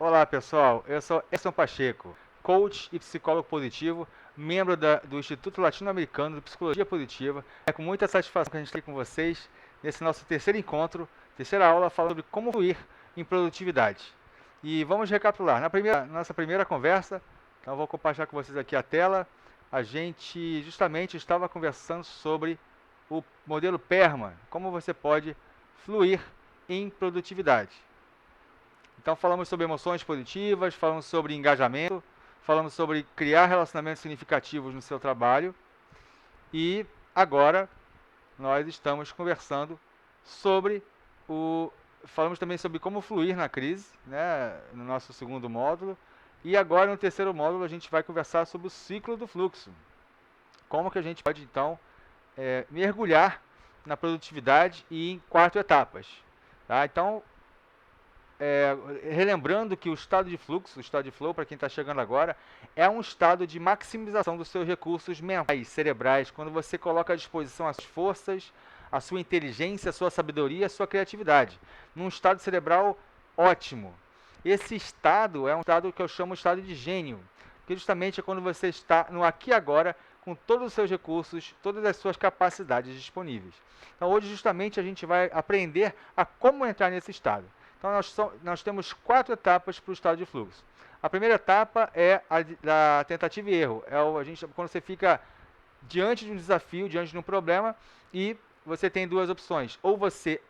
Olá pessoal, eu sou Edson Pacheco, coach e psicólogo positivo, membro do Instituto Latino-Americano de Psicologia Positiva. É com muita satisfação que a gente está aqui com vocês nesse nosso terceiro encontro, terceira aula, falando sobre como fluir em produtividade. E vamos recapitular. Nossa primeira conversa, então eu vou compartilhar com vocês aqui a tela, a gente justamente estava conversando sobre o modelo PERMA, como você pode fluir em produtividade. Então falamos sobre emoções positivas, falamos sobre engajamento, falamos sobre criar relacionamentos significativos no seu trabalho e agora nós estamos conversando sobre o falamos também sobre como fluir na crise, né, no nosso segundo módulo. E agora no terceiro módulo a gente vai conversar sobre o ciclo do fluxo. Como que a gente pode então mergulhar na produtividade e em 4 etapas. Tá? Então relembrando que o estado de fluxo, o estado de flow, para quem está chegando agora, é um estado de maximização dos seus recursos mentais, cerebrais, quando você coloca à disposição as suas forças, a sua inteligência, a sua sabedoria, a sua criatividade, num estado cerebral ótimo. Esse estado é um estado que eu chamo de estado de gênio, que justamente é quando você está no aqui e agora, com todos os seus recursos, todas as suas capacidades disponíveis. Então hoje justamente a gente vai aprender a como entrar nesse estado. Então, nós temos 4 etapas para o estado de fluxo. A primeira etapa é a da tentativa e erro. Quando você fica diante de um desafio, diante de um problema, e você tem duas opções. Ou você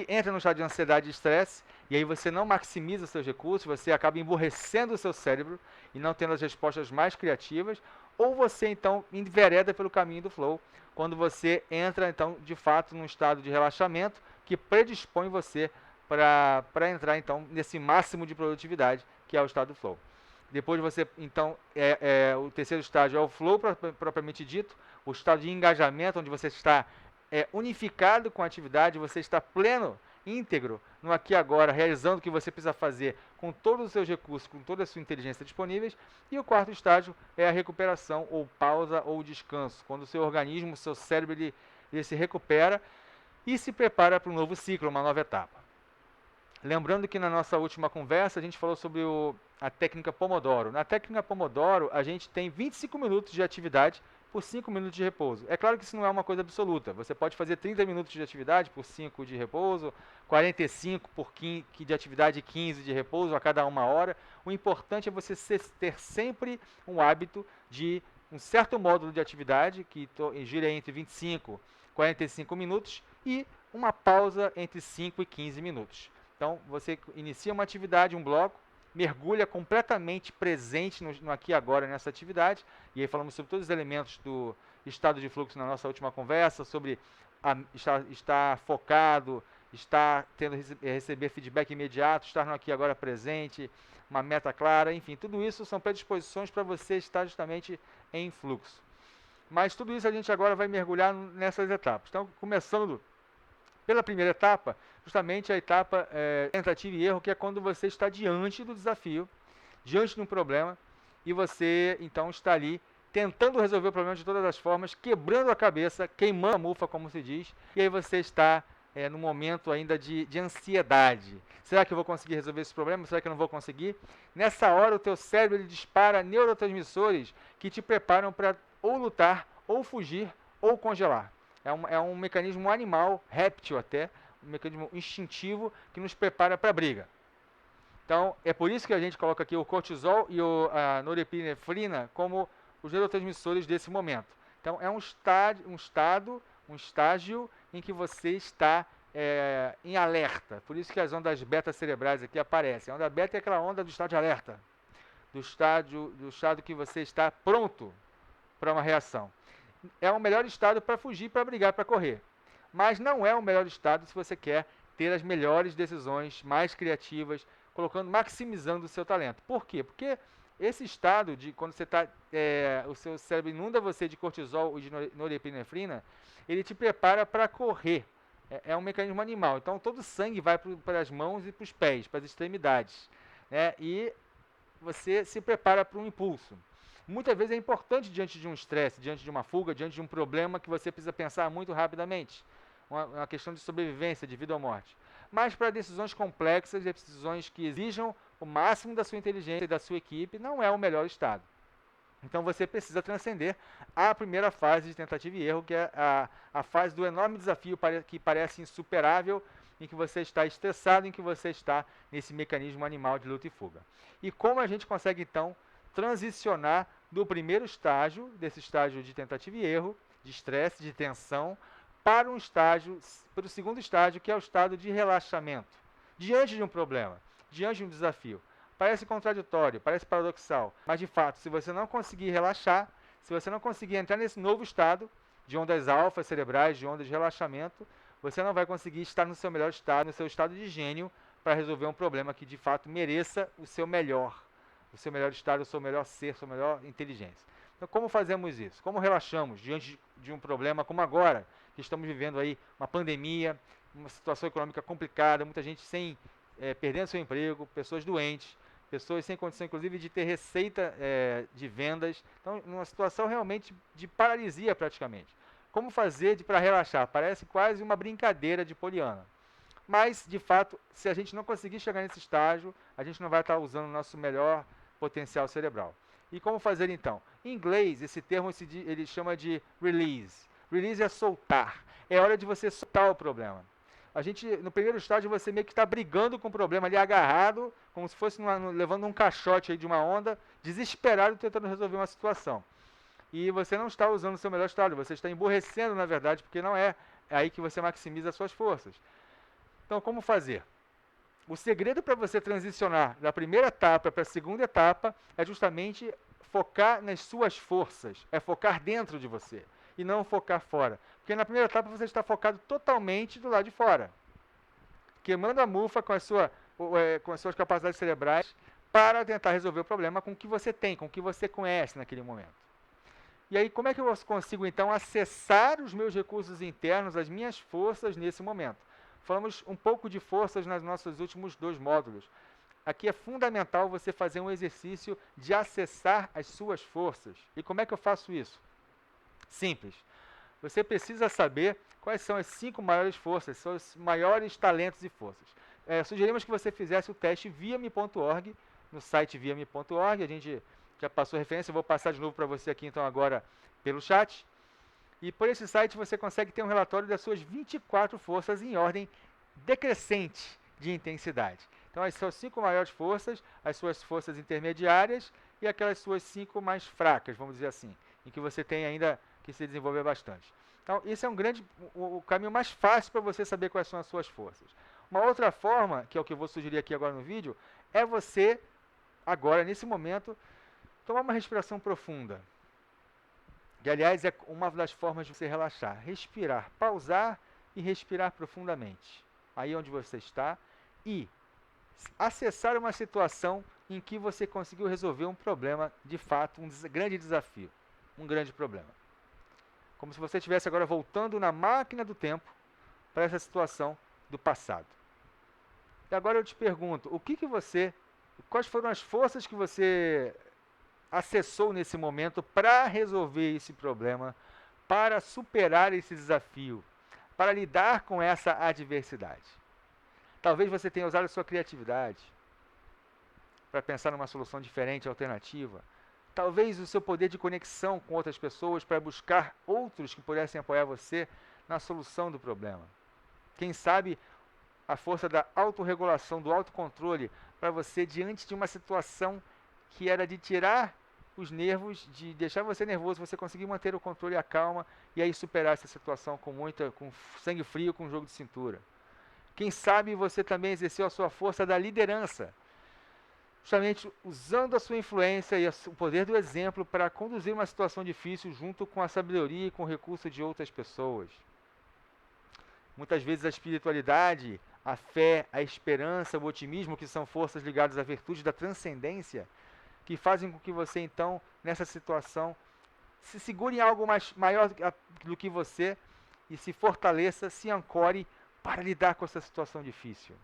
entra no estado de ansiedade e estresse, e aí você não maximiza seus recursos, você acaba emburrecendo o seu cérebro e não tendo as respostas mais criativas, ou você então envereda pelo caminho do flow, quando você entra então de fato num estado de relaxamento que predispõe você para entrar então nesse máximo de produtividade que é o estado do flow. Depois você, então, o terceiro estágio é o flow propriamente dito, o estado de engajamento, onde você está unificado com a atividade, você está pleno, íntegro, no aqui e agora, realizando o que você precisa fazer com todos os seus recursos, com toda a sua inteligência disponíveis. E o quarto estágio é a recuperação, ou pausa, ou descanso, quando o seu organismo, o seu cérebro, ele se recupera e se prepara para um novo ciclo, uma nova etapa. Lembrando que na nossa última conversa a gente falou sobre a técnica Pomodoro. Na técnica Pomodoro, a gente tem 25 minutos de atividade por 5 minutos de repouso. É claro que isso não é uma coisa absoluta. Você pode fazer 30 minutos de atividade por 5 de repouso, 45 por 15 de atividade e 15 de repouso a cada 1 hora. O importante é você ter sempre um hábito de um certo módulo de atividade, que gira entre 25 e 45 minutos, e uma pausa entre 5 e 15 minutos. Então, você inicia uma atividade, um bloco, mergulha completamente presente no aqui e agora nessa atividade, e aí falamos sobre todos os elementos do estado de fluxo na nossa última conversa, sobre estar focado, receber feedback imediato, estar no aqui e agora presente, uma meta clara, enfim, tudo isso são predisposições para você estar justamente em fluxo. Mas tudo isso a gente agora vai mergulhar nessas etapas. Então, começando pela primeira etapa, justamente a etapa tentativa e erro, que é quando você está diante do desafio, diante de um problema, e você então está ali tentando resolver o problema de todas as formas, quebrando a cabeça, queimando a mufa, como se diz, e aí você está no momento ainda de ansiedade. Será que eu vou conseguir resolver esse problema? Será que eu não vou conseguir? Nessa hora, o teu cérebro ele dispara neurotransmissores que te preparam para ou lutar, ou fugir, ou congelar. É um mecanismo animal, réptil até, um mecanismo instintivo que nos prepara para a briga. Então, é por isso que a gente coloca aqui o cortisol e a norepinefrina como os neurotransmissores desse momento. Então, é um estágio em que você está em alerta. Por isso que as ondas beta cerebrais aqui aparecem. A onda beta é aquela onda do estado de alerta, do estado que você está pronto para uma reação. É o melhor estado para fugir, para brigar, para correr. Mas não é o melhor estado se você quer ter as melhores decisões, mais criativas, maximizando o seu talento. Por quê? Porque esse estado de quando você está, o seu cérebro inunda você de cortisol e de norepinefrina, ele te prepara para correr. É um mecanismo animal. Então todo o sangue vai para as mãos e para os pés, para as extremidades, né? E você se prepara para um impulso. Muitas vezes é importante diante de um estresse, diante de uma fuga, diante de um problema que você precisa pensar muito rapidamente. Uma questão de sobrevivência, de vida ou morte. Mas para decisões complexas, decisões que exijam o máximo da sua inteligência e da sua equipe, não é o melhor estado. Então você precisa transcender a primeira fase de tentativa e erro, que é a fase do enorme desafio que parece insuperável, em que você está estressado, em que você está nesse mecanismo animal de luta e fuga. E como a gente consegue, então, transicionar do primeiro estágio, desse estágio de tentativa e erro, de estresse, de tensão, para o segundo estágio, que é o estado de relaxamento, diante de um problema, diante de um desafio. Parece contraditório, parece paradoxal, mas de fato, se você não conseguir relaxar, se você não conseguir entrar nesse novo estado de ondas alfa cerebrais, de ondas de relaxamento, você não vai conseguir estar no seu melhor estado, no seu estado de gênio, para resolver um problema que de fato mereça o seu melhor estado, o seu melhor ser, a sua melhor inteligência. Então, como fazemos isso? Como relaxamos diante de um problema como agora, que estamos vivendo aí uma pandemia, uma situação econômica complicada, muita gente perdendo seu emprego, pessoas doentes, pessoas sem condição, inclusive, de ter receita de vendas. Então, numa situação realmente de paralisia, praticamente. Como fazer para relaxar? Parece quase uma brincadeira de poliana. Mas, de fato, se a gente não conseguir chegar nesse estágio, a gente não vai estar usando o nosso melhor potencial cerebral. E como fazer, então? Em inglês, esse termo ele chama de release. Release é soltar. É hora de você soltar o problema. No primeiro estágio, você meio que está brigando com o problema ali, agarrado, como se fosse levando um caixote aí de uma onda, desesperado, tentando resolver uma situação. E você não está usando o seu melhor estado, você está emborrecendo, na verdade, porque não é aí que você maximiza as suas forças. Então, como fazer? O segredo para você transicionar da primeira etapa para a segunda etapa é justamente focar nas suas forças, é focar dentro de você e não focar fora. Porque na primeira etapa você está focado totalmente do lado de fora, queimando a mufa com as suas capacidades cerebrais para tentar resolver o problema com o que você tem, com o que você conhece naquele momento. E aí, como é que eu consigo, então, acessar os meus recursos internos, as minhas forças nesse momento? Falamos um pouco de forças nos nossos últimos 2 módulos. Aqui é fundamental você fazer um exercício de acessar as suas forças. E como é que eu faço isso? Simples. Você precisa saber quais são as 5 maiores forças, seus maiores talentos e forças. Sugerimos que você fizesse o teste viame.org, no site viame.org. A gente já passou referência, eu vou passar de novo para você aqui então agora pelo chat. E por esse site você consegue ter um relatório das suas 24 forças em ordem decrescente de intensidade. Então as suas 5 maiores forças, as suas forças intermediárias e aquelas suas 5 mais fracas, vamos dizer assim, em que você tem ainda que se desenvolver bastante. Então esse é o caminho mais fácil para você saber quais são as suas forças. Uma outra forma, que é o que eu vou sugerir aqui agora no vídeo, é você, agora nesse momento, tomar uma respiração profunda. Que, aliás, é uma das formas de você relaxar. Respirar, pausar e respirar profundamente. Aí onde você está. E acessar uma situação em que você conseguiu resolver um problema, de fato, um grande desafio. Um grande problema. Como se você estivesse agora voltando na máquina do tempo para essa situação do passado. E agora eu te pergunto, quais foram as forças que você acessou nesse momento para resolver esse problema, para superar esse desafio, para lidar com essa adversidade? Talvez você tenha usado a sua criatividade para pensar numa solução diferente, alternativa. Talvez o seu poder de conexão com outras pessoas para buscar outros que pudessem apoiar você na solução do problema. Quem sabe a força da autorregulação, do autocontrole para você diante de uma situação que era de tirar os nervos, de deixar você nervoso, você conseguir manter o controle e a calma e aí superar essa situação com sangue frio, com um jogo de cintura. Quem sabe você também exerceu a sua força da liderança, justamente usando a sua influência e o poder do exemplo para conduzir uma situação difícil junto com a sabedoria e com o recurso de outras pessoas. Muitas vezes a espiritualidade, a fé, a esperança, o otimismo, que são forças ligadas à virtude da transcendência, que fazem com que você, então, nessa situação, se segure em algo maior do que você e se fortaleça, se ancore para lidar com essa situação difícil.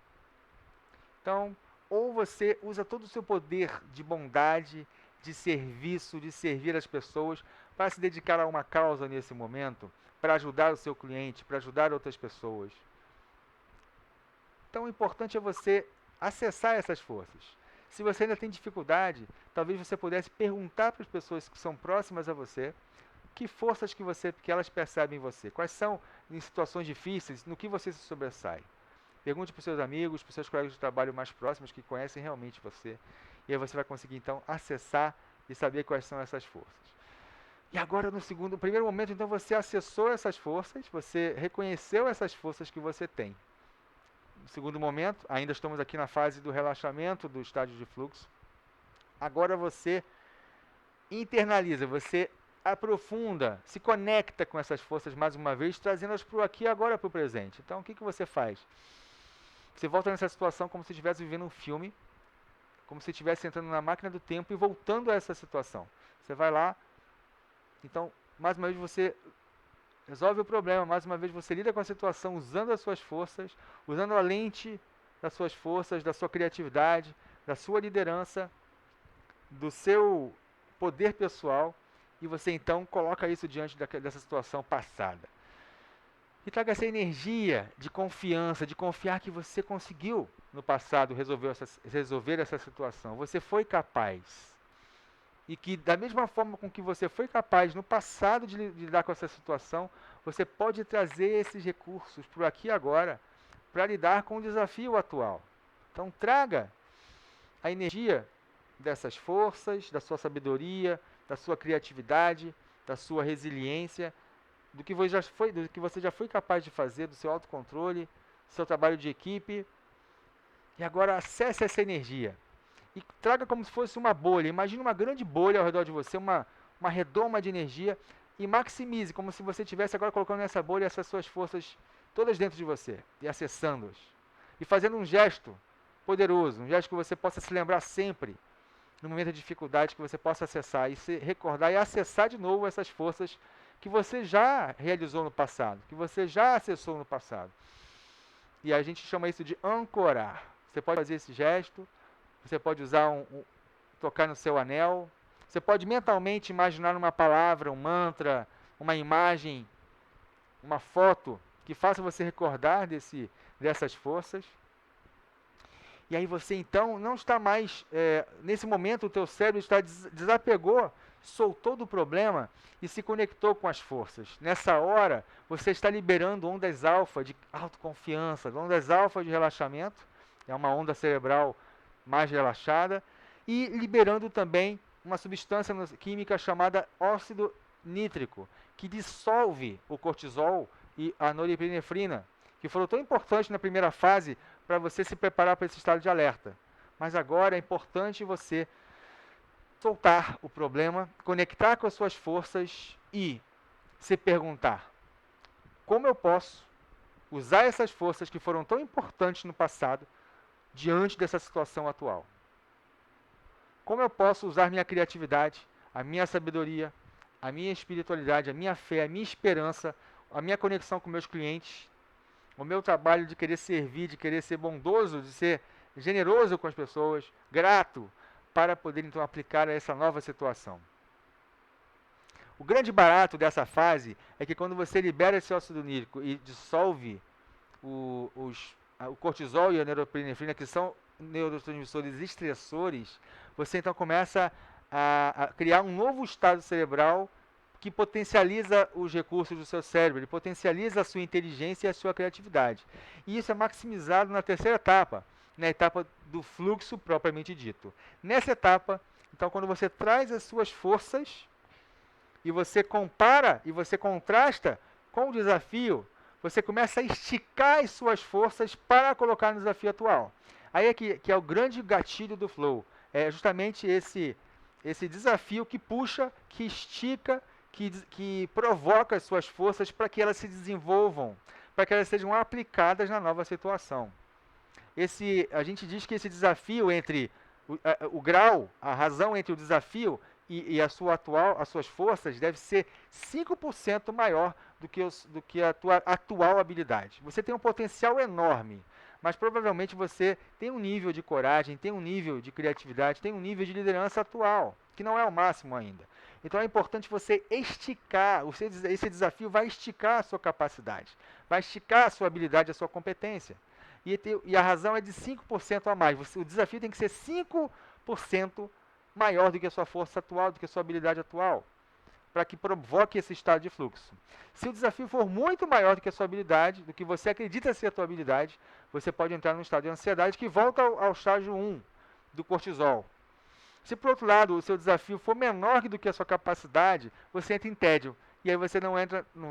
Então, ou você usa todo o seu poder de bondade, de serviço, de servir as pessoas, para se dedicar a uma causa nesse momento, para ajudar o seu cliente, para ajudar outras pessoas. Então, o importante é você acessar essas forças. Se você ainda tem dificuldade, talvez você pudesse perguntar para as pessoas que são próximas a você que forças que elas percebem em você. Quais são, em situações difíceis, no que você se sobressai. Pergunte para os seus amigos, para os seus colegas de trabalho mais próximos que conhecem realmente você. E aí você vai conseguir, então, acessar e saber quais são essas forças. E agora, no primeiro momento, então, você acessou essas forças, você reconheceu essas forças que você tem. No segundo momento, ainda estamos aqui na fase do relaxamento do estágio de fluxo. Agora você internaliza, você aprofunda, se conecta com essas forças mais uma vez, trazendo-as para o aqui e agora, para o presente. Então, o que você faz? Você volta nessa situação como se estivesse vivendo um filme, como se estivesse entrando na máquina do tempo e voltando a essa situação. Você vai lá, então, mais uma vez você resolve o problema, mais uma vez você lida com a situação usando as suas forças, usando a lente das suas forças, da sua criatividade, da sua liderança, do seu poder pessoal, e você então coloca isso diante dessa situação passada. E traga essa energia de confiança, de confiar que você conseguiu no passado resolver essa situação. Você foi capaz. E que da mesma forma com que você foi capaz no passado de lidar com essa situação, você pode trazer esses recursos para o aqui e agora para lidar com o desafio atual. Então traga a energia dessas forças, da sua sabedoria, da sua criatividade, da sua resiliência, do que você já foi capaz de fazer, do seu autocontrole, do seu trabalho de equipe. E agora acesse essa energia e traga como se fosse uma bolha. Imagine uma grande bolha ao redor de você, uma redoma de energia, e maximize, como se você estivesse agora colocando nessa bolha essas suas forças todas dentro de você e acessando-as. E fazendo um gesto poderoso, um gesto que você possa se lembrar sempre, no momento de dificuldade, que você possa acessar e se recordar e acessar de novo essas forças que você já realizou no passado, que você já acessou no passado. E a gente chama isso de ancorar. Você pode fazer esse gesto, você pode usar tocar no seu anel, você pode mentalmente imaginar uma palavra, um mantra, uma imagem, uma foto que faça você recordar dessas forças. E aí você então não está mais, nesse momento o teu cérebro desapegou, soltou do problema e se conectou com as forças. Nessa hora você está liberando ondas alfa de autoconfiança, ondas alfa de relaxamento, é uma onda cerebral mais relaxada, e liberando também uma substância química chamada óxido nítrico, que dissolve o cortisol e a norepinefrina, que foram tão importantes na primeira fase para você se preparar para esse estado de alerta. Mas agora é importante você soltar o problema, conectar com as suas forças e se perguntar: como eu posso usar essas forças que foram tão importantes no passado diante dessa situação atual? Como eu posso usar minha criatividade, a minha sabedoria, a minha espiritualidade, a minha fé, a minha esperança, a minha conexão com meus clientes, o meu trabalho de querer servir, de querer ser bondoso, de ser generoso com as pessoas, grato, para poder então aplicar a essa nova situação. O grande barato dessa fase é que quando você libera esse óxido nítrico e dissolve o cortisol e a norepinefrina, que são neurotransmissores estressores, você então começa a criar um novo estado cerebral que potencializa os recursos do seu cérebro, ele potencializa a sua inteligência e a sua criatividade. E isso é maximizado na terceira etapa, na etapa do fluxo propriamente dito. Nessa etapa, então, quando você traz as suas forças e você compara e você contrasta com o desafio, você começa a esticar as suas forças para colocar no desafio atual. Aí é que é o grande gatilho do flow. É justamente esse desafio que puxa, que estica, que provoca as suas forças para que elas se desenvolvam, para que elas sejam aplicadas na nova situação. A gente diz que esse desafio entre o grau, a razão entre o desafio e as suas forças deve ser 5% maior do que a tua atual habilidade. Você tem um potencial enorme, mas provavelmente você tem um nível de coragem, tem um nível de criatividade, tem um nível de liderança atual, que não é o máximo ainda. Então é importante você esticar, esse desafio vai esticar a sua capacidade, vai esticar a sua habilidade, a sua competência. E a razão é de 5% a mais. O desafio tem que ser 5% maior do que a sua força atual, do que a sua habilidade atual, para que provoque esse estado de fluxo. Se o desafio for muito maior do que a sua habilidade, do que você acredita ser a sua habilidade, você pode entrar num estado de ansiedade que volta ao estágio 1 do cortisol. Se, por outro lado, o seu desafio for menor do que a sua capacidade, você entra em tédio. E aí você não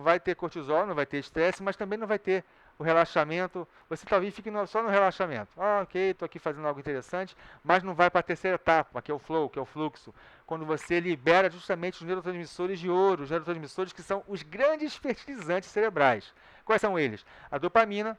vai ter cortisol, não vai ter estresse, mas também não vai ter o relaxamento. Você talvez fique só no relaxamento. Ok, estou aqui fazendo algo interessante, mas não vai para a terceira etapa, que é o flow, que é o fluxo. Quando você libera justamente os neurotransmissores de ouro, os neurotransmissores que são os grandes fertilizantes cerebrais. Quais são eles? A dopamina,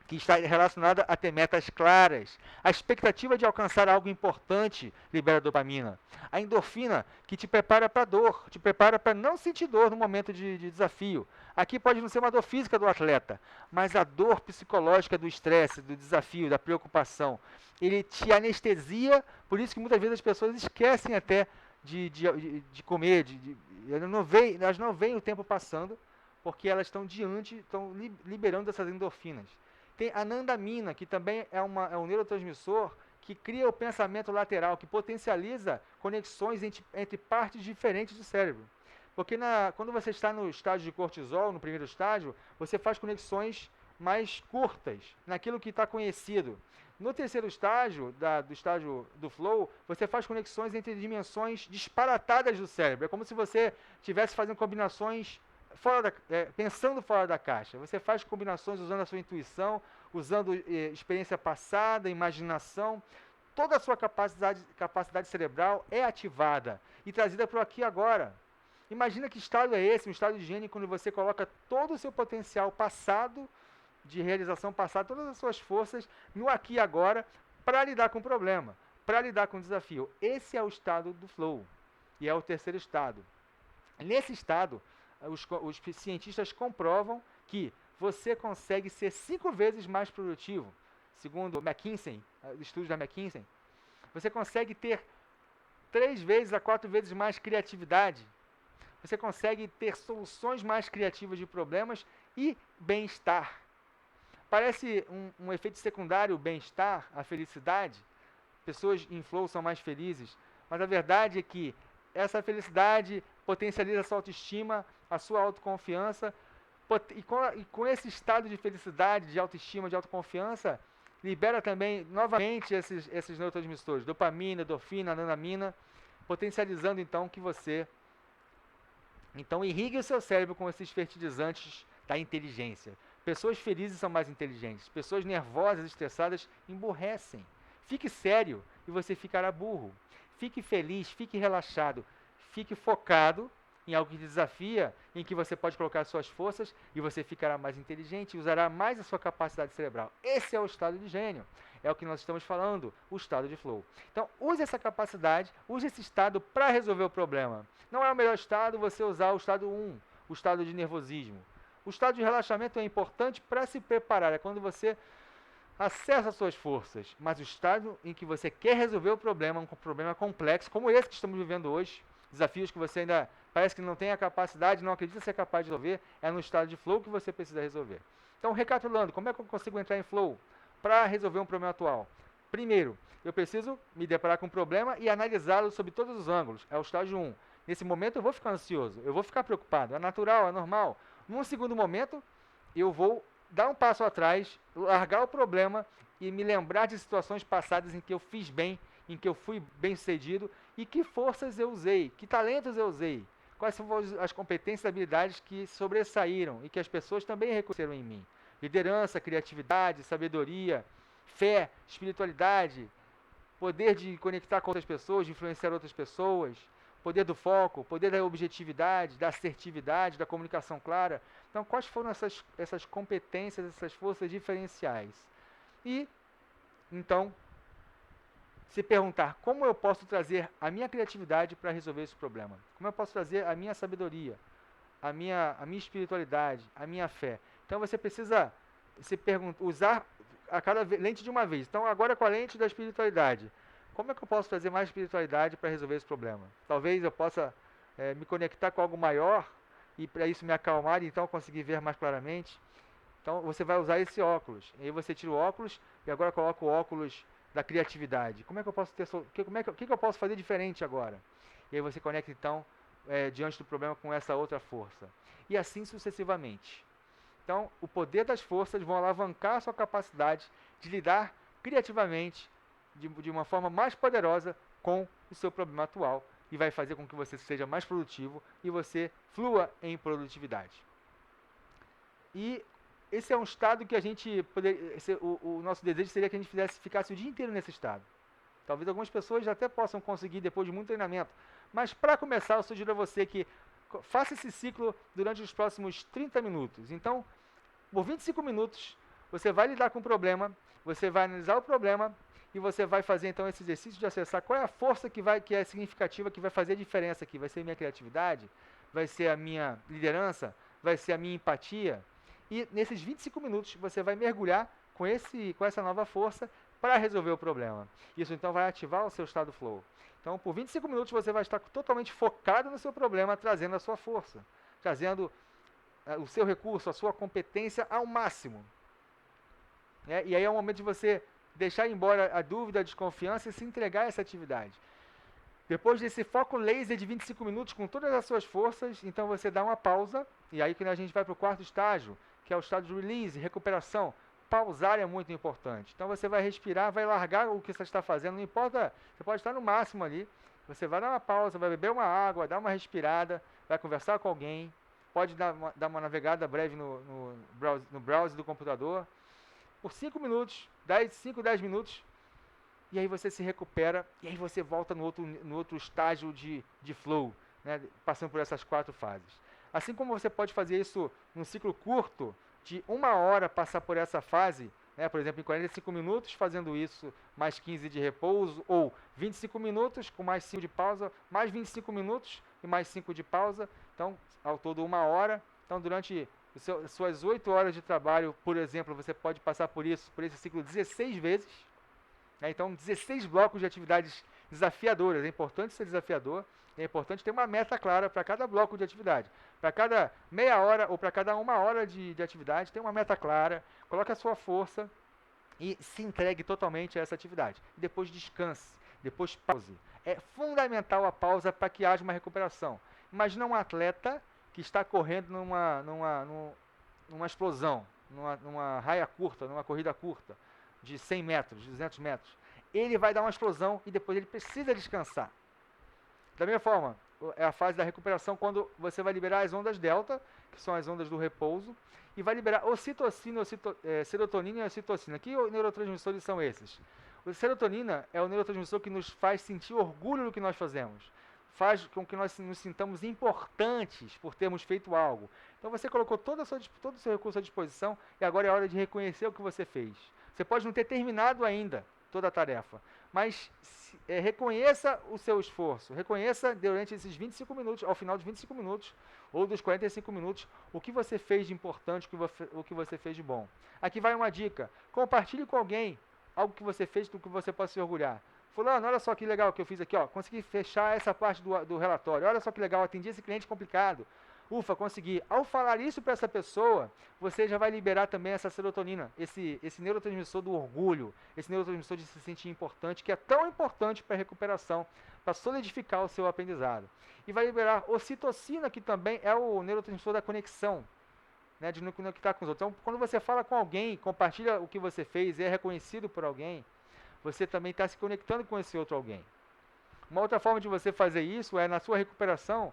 que está relacionada a ter metas claras. A expectativa de alcançar algo importante libera dopamina. A endorfina, que te prepara para a dor, te prepara para não sentir dor no momento de desafio. Aqui pode não ser uma dor física do atleta, mas a dor psicológica do estresse, do desafio, da preocupação. Ele te anestesia, por isso que muitas vezes as pessoas esquecem até de comer, elas não veem o tempo passando, porque elas estão liberando essas endorfinas. Tem a anandamina, que também é um neurotransmissor que cria o pensamento lateral, que potencializa conexões entre partes diferentes do cérebro. Porque quando você está no estágio de cortisol, no primeiro estágio, você faz conexões mais curtas, naquilo que está conhecido. No terceiro estágio, do estágio do flow, você faz conexões entre dimensões disparatadas do cérebro. É como se você estivesse fazendo combinações pensando fora da caixa. Você faz combinações usando a sua intuição, usando experiência passada, imaginação. Toda a sua capacidade cerebral é ativada e trazida para o aqui e agora. Imagina que estado é esse, um estado de gênio, quando você coloca todo o seu potencial passado, de realização passada, todas as suas forças no aqui e agora, para lidar com o problema, para lidar com o desafio. Esse é o estado do flow, e é o terceiro estado. Nesse estado, os cientistas comprovam que você consegue ser 5 vezes mais produtivo. Segundo McKinsey, estudos da McKinsey, você consegue ter 3 vezes a 4 vezes mais criatividade. Você consegue ter soluções mais criativas de problemas e bem-estar. Parece um efeito secundário o bem-estar, a felicidade. Pessoas em flow são mais felizes, mas a verdade é que essa felicidade potencializa a sua autoestima, a sua autoconfiança, e com esse estado de felicidade, de autoestima, de autoconfiança, libera também novamente esses neurotransmissores, dopamina, endorfina, anandamina, potencializando então que você irrigue o seu cérebro com esses fertilizantes da inteligência. Pessoas felizes são mais inteligentes, pessoas nervosas, estressadas, emburrecem. Fique sério e você ficará burro. Fique feliz, fique relaxado, fique focado em algo que desafia, em que você pode colocar suas forças e você ficará mais inteligente e usará mais a sua capacidade cerebral. Esse é o estado de gênio. É o que nós estamos falando, o estado de flow. Então, use essa capacidade, use esse estado para resolver o problema. Não é o melhor estado você usar o estado 1, o estado de nervosismo. O estado de relaxamento é importante para se preparar. É quando você acessa as suas forças, mas o estado em que você quer resolver o problema, um problema complexo, como esse que estamos vivendo hoje, desafios que você ainda parece que não tem a capacidade, não acredita ser capaz de resolver, é no estado de flow que você precisa resolver. Então, recapitulando, como é que eu consigo entrar em flow para resolver um problema atual? Primeiro, eu preciso me deparar com um problema e analisá-lo sob todos os ângulos. É o estágio 1. Nesse momento eu vou ficar ansioso, eu vou ficar preocupado, é natural, é normal. Num segundo momento, eu vou dar um passo atrás, largar o problema e me lembrar de situações passadas em que eu fiz bem, em que eu fui bem sucedido e que forças eu usei, que talentos eu usei, quais são as competências e habilidades que sobressaíram e que as pessoas também reconheceram em mim. Liderança, criatividade, sabedoria, fé, espiritualidade, poder de conectar com outras pessoas, de influenciar outras pessoas, poder do foco, poder da objetividade, da assertividade, da comunicação clara. Então, quais foram essas competências, essas forças diferenciais? E, então, se perguntar como eu posso trazer a minha criatividade para resolver esse problema? Como eu posso trazer a minha sabedoria, a minha espiritualidade, a minha fé? Então, você precisa usar a cada lente de uma vez. Então, agora com a lente da espiritualidade. Como é que eu posso trazer mais espiritualidade para resolver esse problema? Talvez eu possa me conectar com algo maior e para isso me acalmar e então conseguir ver mais claramente. Então você vai usar esse óculos. E aí você tira o óculos e agora coloca o óculos da criatividade. Como é que eu posso ter, o que eu posso fazer diferente agora? E aí você conecta então diante do problema com essa outra força. E assim sucessivamente. Então, o poder das forças vão alavancar a sua capacidade de lidar criativamente, de uma forma mais poderosa com o seu problema atual e vai fazer com que você seja mais produtivo e você flua em produtividade. E esse é um estado que a gente o nosso desejo seria que a gente ficasse o dia inteiro nesse estado. Talvez algumas pessoas até possam conseguir depois de muito treinamento, mas para começar eu sugiro a você que faça esse ciclo durante os próximos 30 minutos. Então, por 25 minutos, você vai lidar com o problema, você vai analisar o problema e você vai fazer então esse exercício de acessar qual é a força que é significativa, que vai fazer a diferença aqui. Vai ser a minha criatividade? Vai ser a minha liderança? Vai ser a minha empatia? E nesses 25 minutos você vai mergulhar com essa nova força para resolver o problema. Isso então vai ativar o seu estado flow. Então, por 25 minutos você vai estar totalmente focado no seu problema, trazendo a sua força, trazendo o seu recurso, a sua competência ao máximo. E aí é o momento de você deixar embora a dúvida, a desconfiança e se entregar a essa atividade. Depois desse foco laser de 25 minutos com todas as suas forças, então você dá uma pausa, e aí que a gente vai para o quarto estágio, que é o estado de release, recuperação. Pausar é muito importante. Então você vai respirar, vai largar o que você está fazendo, não importa, você pode estar no máximo ali, você vai dar uma pausa, vai beber uma água, dar uma respirada, vai conversar com alguém, pode dar uma navegada breve no browser do computador, por 5 minutos, 10 minutos, e aí você se recupera, e aí você volta no outro estágio de flow, né, passando por essas 4 fases. Assim como você pode fazer isso num ciclo curto, de 1 hora passar por essa fase, né, por exemplo, em 45 minutos fazendo isso, mais 15 de repouso, ou 25 minutos com mais 5 de pausa, mais 25 minutos e mais 5 de pausa, então ao todo 1 hora. Então durante suas 8 horas de trabalho, por exemplo, você pode passar por esse ciclo 16 vezes. Então 16 blocos de atividades desafiadoras. É importante ser desafiador, é importante ter uma meta clara para cada bloco de atividade. Para cada meia hora ou para cada 1 hora de atividade, tem uma meta clara, coloque a sua força e se entregue totalmente a essa atividade. Depois descanse, depois pause. É fundamental a pausa para que haja uma recuperação. Imagina um atleta que está correndo numa explosão, numa raia curta, numa corrida curta, de 100 metros, de 200 metros. Ele vai dar uma explosão e depois ele precisa descansar. Da mesma forma, é a fase da recuperação quando você vai liberar as ondas delta, que são as ondas do repouso, e vai liberar ocitocina, serotonina e ocitocina. Que neurotransmissores são esses? A serotonina é o neurotransmissor que nos faz sentir orgulho do que nós fazemos. Faz com que nós nos sintamos importantes por termos feito algo. Então você colocou todo o seu recurso à disposição e agora é hora de reconhecer o que você fez. Você pode não ter terminado ainda toda a tarefa, mas reconheça o seu esforço, reconheça durante esses 25 minutos, ao final dos 25 minutos ou dos 45 minutos, o que você fez de importante, o que você fez de bom. Aqui vai uma dica, compartilhe com alguém algo que você fez do que você possa se orgulhar. Fulano, olha só que legal que eu fiz aqui, ó, consegui fechar essa parte do relatório, olha só que legal, atendi esse cliente complicado. Ufa, consegui. Ao falar isso para essa pessoa, você já vai liberar também essa serotonina, esse neurotransmissor do orgulho, esse neurotransmissor de se sentir importante, que é tão importante para a recuperação, para solidificar o seu aprendizado. E vai liberar ocitocina, que também é o neurotransmissor da conexão, né, de conectar com os outros. Então, quando você fala com alguém, compartilha o que você fez e é reconhecido por alguém, você também está se conectando com esse outro alguém. Uma outra forma de você fazer isso é, na sua recuperação,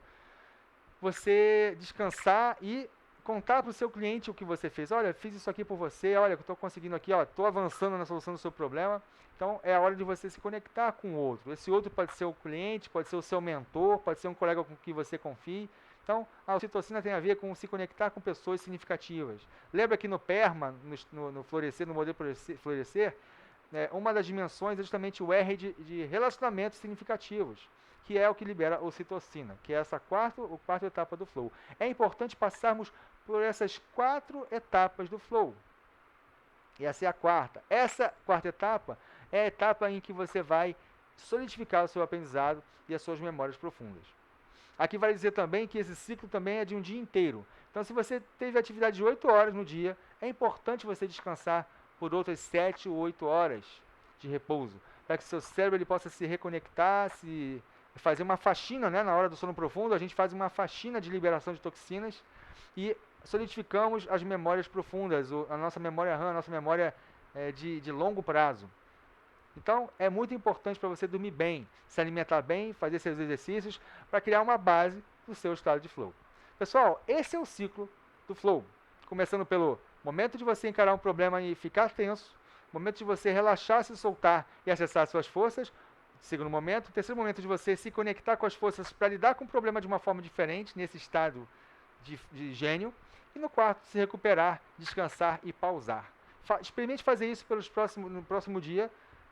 você descansar e contar para o seu cliente o que você fez. Olha, fiz isso aqui por você, olha, estou conseguindo aqui, estou avançando na solução do seu problema. Então, é a hora de você se conectar com o outro. Esse outro pode ser o cliente, pode ser o seu mentor, pode ser um colega com quem você confie. Então, a ocitocina tem a ver com se conectar com pessoas significativas. Lembra que no PERMA, no Florescer, no modelo Florescer, uma das dimensões é justamente o R de relacionamentos significativos, que é o que libera a ocitocina, que é essa quarta etapa do flow. É importante passarmos por essas 4 etapas do flow. E essa é a quarta. Essa quarta etapa é a etapa em que você vai solidificar o seu aprendizado e as suas memórias profundas. Aqui vai dizer também que esse ciclo também é de um dia inteiro. Então, se você teve atividade de 8 horas no dia, é importante você descansar por outras 7 ou 8 horas de repouso, para que seu cérebro ele possa se reconectar, se fazer uma faxina, né? Na hora do sono profundo, a gente faz uma faxina de liberação de toxinas e solidificamos as memórias profundas, a nossa memória RAM, a nossa memória de longo prazo. Então, é muito importante para você dormir bem, se alimentar bem, fazer seus exercícios, para criar uma base do seu estado de flow. Pessoal, esse é o ciclo do flow. Começando pelo momento de você encarar um problema e ficar tenso, momento de você relaxar, se soltar e acessar suas forças. Segundo momento. Terceiro momento de você se conectar com as forças para lidar com o problema de uma forma diferente, nesse estado de gênio. E no quarto, se recuperar, descansar e pausar. Experimente fazer isso no próximo dia,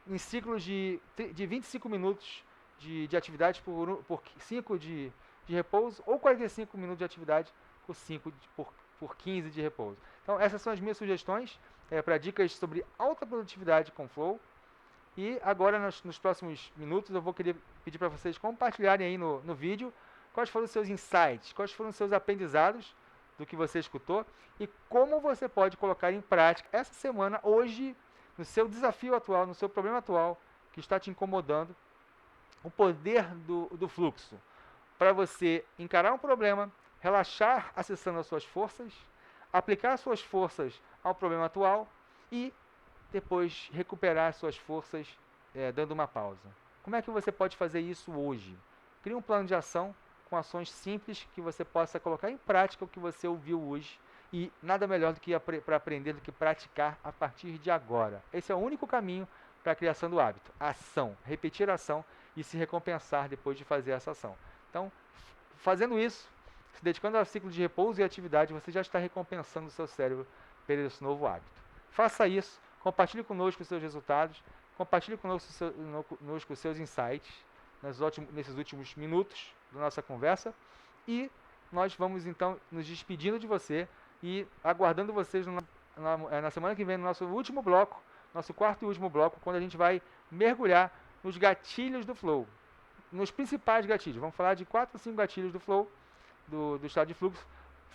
em ciclos de 25 minutos de atividade por 5 de repouso, ou 45 minutos de atividade por 15 de repouso. Então, essas são as minhas sugestões para dicas sobre alta produtividade com Flow. E agora, nos próximos minutos, eu vou querer pedir para vocês compartilharem aí no vídeo quais foram os seus insights, quais foram os seus aprendizados do que você escutou e como você pode colocar em prática essa semana, hoje, no seu desafio atual, no seu problema atual, que está te incomodando, o poder do fluxo, para você encarar um problema, relaxar acessando as suas forças, aplicar as suas forças ao problema atual e depois recuperar as suas forças dando uma pausa. Como é que você pode fazer isso hoje? Crie um plano de ação com ações simples que você possa colocar em prática o que você ouviu hoje. E nada melhor do que para aprender do que praticar a partir de agora. Esse é o único caminho para a criação do hábito. Ação, repetir a ação e se recompensar depois de fazer essa ação. Então, fazendo isso, se dedicando ao ciclo de repouso e atividade, você já está recompensando o seu cérebro pelo esse novo hábito. Faça isso, compartilhe conosco os seus resultados, compartilhe conosco os seus insights nesses últimos minutos da nossa conversa e nós vamos então nos despedindo de você e aguardando vocês na semana que vem no nosso último bloco, nosso quarto e último bloco, quando a gente vai mergulhar nos gatilhos do Flow, nos principais gatilhos. Vamos falar de 4 ou 5 gatilhos do Flow, do estado de fluxo.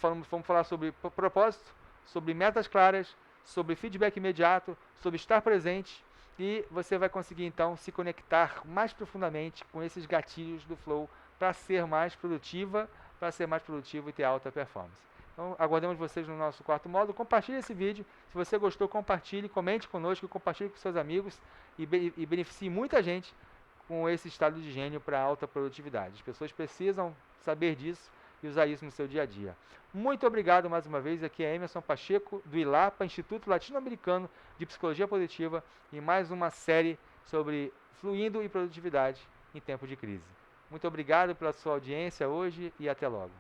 Vamos falar sobre propósito, sobre metas claras, sobre feedback imediato, sobre estar presente e você vai conseguir então se conectar mais profundamente com esses gatilhos do Flow para ser mais produtivo e ter alta performance. Então, aguardamos vocês no nosso quarto módulo. Compartilhe esse vídeo. Se você gostou, compartilhe, comente conosco, compartilhe com seus amigos e beneficie muita gente com esse estado de gênio para alta produtividade. As pessoas precisam saber disso e usar isso no seu dia a dia. Muito obrigado mais uma vez. Aqui é Emerson Pacheco, do ILAPA, Instituto Latino-Americano de Psicologia Positiva, e mais uma série sobre fluindo e produtividade em tempo de crise. Muito obrigado pela sua audiência hoje e até logo.